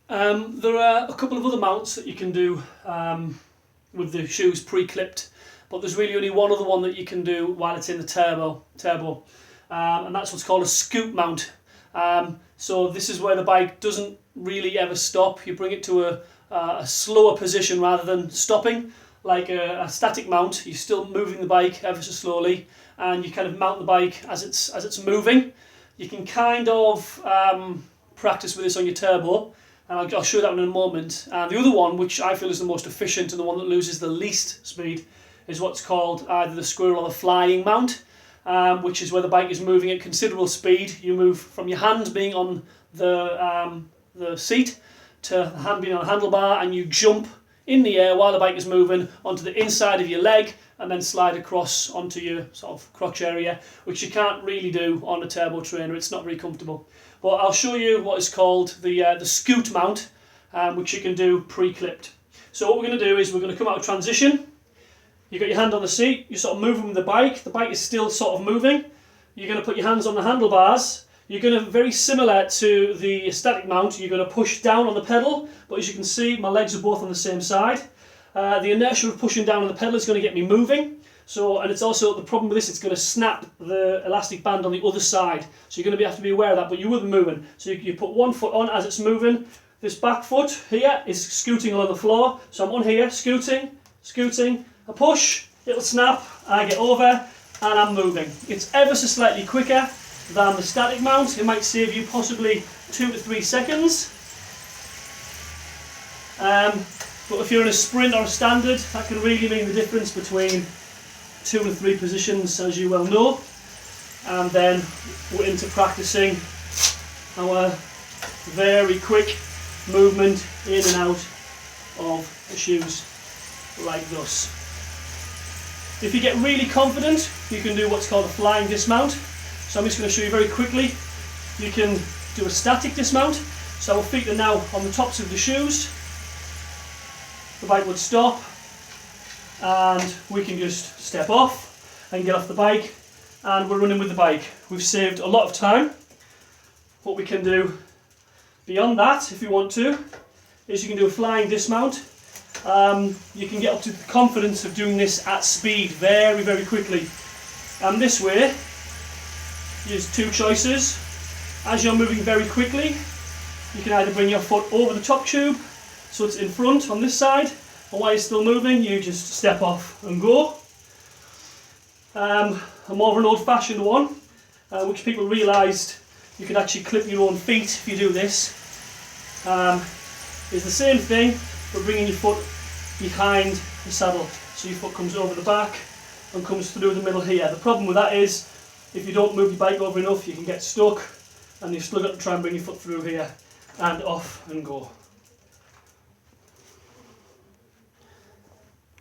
There are a couple of other mounts that you can do with the shoes pre-clipped, but there's really only one other one that you can do while it's in the turbo, and that's what's called a scoot mount. So this is where the bike doesn't really ever stop. You bring it to a slower position rather than stopping. Like a static mount, you're still moving the bike ever so slowly, and you kind of mount the bike as it's moving. You can kind of practice with this on your turbo, and I'll show you that one in a moment. And the other one, which I feel is the most efficient and the one that loses the least speed, is what's called either the squirrel or the flying mount, which is where the bike is moving at considerable speed. You move from your hand being on the seat to the hand being on the handlebar, and you jump in the air while the bike is moving onto the inside of your leg and then slide across onto your sort of crotch area, which you can't really do on a turbo trainer. It's not very comfortable. But I'll show you what is called the scoot mount, which you can do pre-clipped. So what we're going to do is we're going to come out of transition. You've got your hand on the seat, you're sort of moving with the bike is still sort of moving. You're going to put your hands on the handlebars. You're going to, very similar to the static mount, you're going to push down on the pedal, but as you can see, my legs are both on the same side. The inertia of pushing down on the pedal is going to get me moving. So, and it's also, the problem with this, it's going to snap the elastic band on the other side. So you're going to have to be aware of that, but you will be moving. So you put one foot on as it's moving. This back foot here is scooting along the floor. So I'm on here, scooting, I push, it'll snap, I get over, and I'm moving. It's ever so slightly quicker than the static mount. It might save you possibly 2 to 3 seconds. But if you're in a sprint or a standard, that can really mean the difference between 2 and 3 positions, as you well know. And then we're into practicing our very quick movement in and out of the shoes, like this. If you get really confident, you can do what's called a flying dismount. So I'm just going to show you very quickly. You can do a static dismount. So our feet are now on the tops of the shoes. The bike would stop, and we can just step off and get off the bike, and we're running with the bike. We've saved a lot of time. What we can do beyond that, if you want to, is you can do a flying dismount. You can get up to the confidence of doing this at speed very, very quickly. And this way, there's 2 choices. As you're moving very quickly, you can either bring your foot over the top tube, so it's in front on this side, or while you're still moving, you just step off and go. A more of an old-fashioned one, which people realised you can actually clip your own feet if you do this, is the same thing, but bringing your foot behind the saddle. So your foot comes over the back and comes through the middle here. The problem with that is, if you don't move your bike over enough, you can get stuck, and you've still got to try and bring your foot through here and off and go.